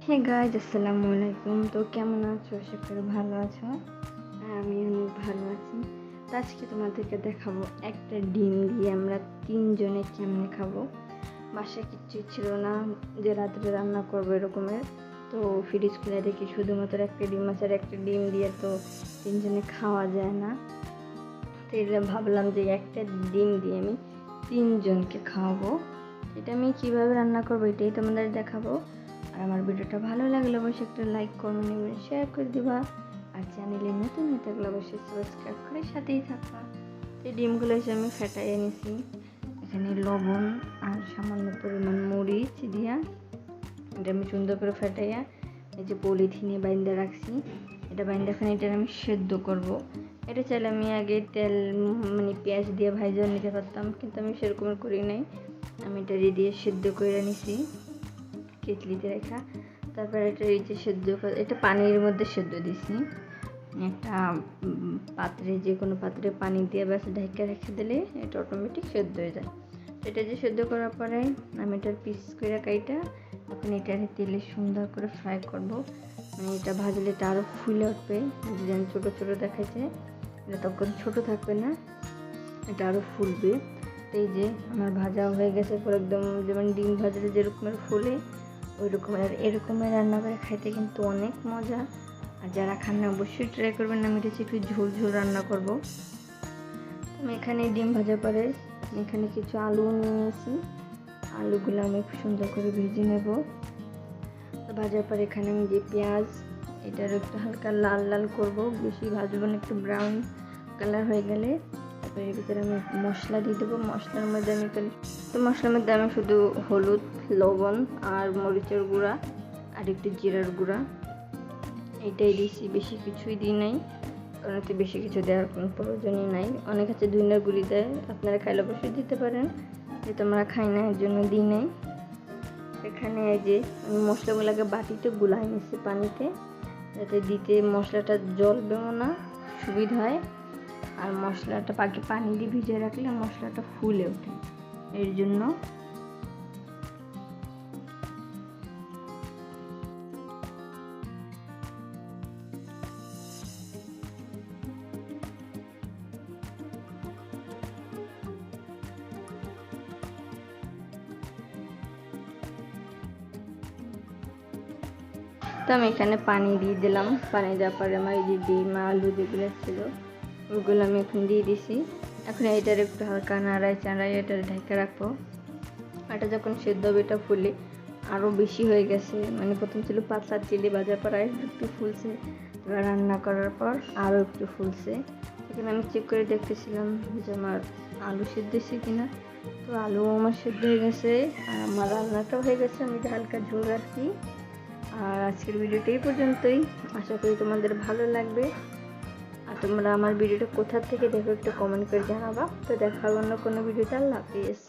Hey guys, আসসালামু আলাইকুম। তো কেমন আছো? আশা করি ভালো আছো। আর আমি অনেক ভালো আছি। তো আজকে তোমাদেরকে দেখাবো একটা ডিম দিয়ে আমরা তিনজনে কেমনে খাবো। বাসায় কিচ্ছু ছিল না যে রাত্রে রান্না করবো এরকমের। তো ফ্রিজ খুলে দেখি শুধুমাত্র একটা ডিম আছে, আর একটা ডিম দিয়ে তো তিনজনে খাওয়া যায় না। তো এটা ভাবলাম যে একটা ডিম দিয়ে আমি তিনজনকে খাওয়াবো। এটা আমি কীভাবে রান্না করবো এটাই তোমাদের দেখাবো। আর আমার ভিডিওটা ভালো লাগলে অবশ্যই একটা লাইক, কমেন্ট এবং শেয়ার করে দিবা। আর চ্যানেলে নতুন হয়ে থাকলে অবশ্যই সাবস্ক্রাইব করে সাথেই থাকবা। তো ডিমগুলো এসে আমি ফেটাইয়ে নিছি। এখানে লবণ আর সামান্য পরিমাণ মরিচ দিয়া এটা আমি সুন্দর করে ফেটাইয়া এই যে পলিথিনে বাইন্দা রাখছি। এটা বাইন্দা এখন এটা আমি সেদ্ধ করব। এটা চাইলে আমি আগে তেল পেঁয়াজ দিয়ে ভাজা নিতে পারতাম, কিন্তু আমি সেরকম করি নাই। আমি এটা দিয়ে সেদ্ধ করে নিছি কেটলিতে রেখা। তারপর এটা এই যে সেদ্ধ এটা পানির মধ্যে সেদ্ধ দিছি। একটা পাত্রে, যে কোনো পাত্রে পানি দিয়ে ব্যাস ঢেকে রেখে দিলে এটা অটোমেটিক সেদ্ধ হয়ে যায়। এটা যে সেদ্ধ করার পরে আমি এটার পিস করে কাইটা এখন এটা তেলে সুন্দর করে ফ্রাই করব। এটা ভাজলে এটা আরও ফুলে উঠবে। যেন ছোটো ছোটো দেখাচ্ছে, এটা তখন ছোটো থাকবে না, এটা আরও ফুলবে। এই যে আমার ভাজা হয়ে গেছে পুরো একদম, যেমন ডিম ভাজলে যেরকমের ফুলে ওই রকমের। আর এরকমের রান্না করে খাইতে কিন্তু অনেক মজা। আর যারা খান না অবশ্যই ট্রাই করবেন। আমি এটা একটু ঝোল ঝোল রান্না করব। আমি এখানে ডিম ভাজার পরে এখানে কিছু আলু নিয়েছি। আলুগুলো আমি খুব সুন্দর করে ভেজে নেব। ভাজার পরে এখানে আমি যে পেঁয়াজ, এটার একটু হালকা লাল লাল করব, বেশি ভাজবো না, একটু ব্রাউন কালার হয়ে গেলে তারপরে এর ভিতরে আমি মশলা দিয়ে দেবো। মশলার মধ্যে আমি শুধু হলুদ, লবণ আর মরিচের গুঁড়া আর একটু জিরার গুঁড়া এইটাই দিয়েছি। বেশি কিছুই দিই নাই, কারণ এতে বেশি কিছু দেওয়ার কোনো প্রয়োজনই নাই। অনেক আছে ধনিয়ার গুঁড়ি দেয়, আপনারা খাইলে অবশ্যই দিতে পারেন, যেহেতু আমরা খাই না এর জন্য দিই নাই। এখানে এই যে আমি মশলাগুলোকে বাটিতে গুলাই নিচ্ছি পানিতে, যাতে দিতে মশলাটা জ্বলবেও না, সুবিধা হয়। আর মশলাটা পানি দিয়ে ভিজিয়ে রাখলে মশলাটা ফুলে ওঠে, এর জন্য। তো আমি এখানে পানি দিয়ে দিলাম। পানি দেওয়ার পরে আমার এই যে ডিম আলু যেগুলো ছিল ওগুলো আমি এখন দিয়ে দিছি। এখন এটার একটু হালকা নাড়াই চাড়াই এটা ঢেকে রাখবো। এটা যখন সেদ্ধ হবে এটা ফুলে আরও বেশি হয়ে গেছে। প্রথম ছিল পাতলা চিলি, বাজার পর একটু ফুলছে, এবার রান্না করার পর আরও একটু ফুলছে। এখানে আমি চেক করে দেখতেছিলাম যে আমার আলু সেদ্ধ হয়েছে কিনা। তো আলু আমার সেদ্ধ হয়ে গেছে আর আমার রান্নাটাও হয়ে গেছে। আমি হালকা ঝোল রাখি। আর আজকের ভিডিওটা এই পর্যন্তই। আশা করি তোমাদের ভালো লাগবে। আর তোমরা আমার ভিডিওটা কোথা থেকে দেখো একটু কমেন্ট করে জানাবা। তো দেখা হবে অন্য কোনো ভিডিওতে। আল্লাহ হাফিজ।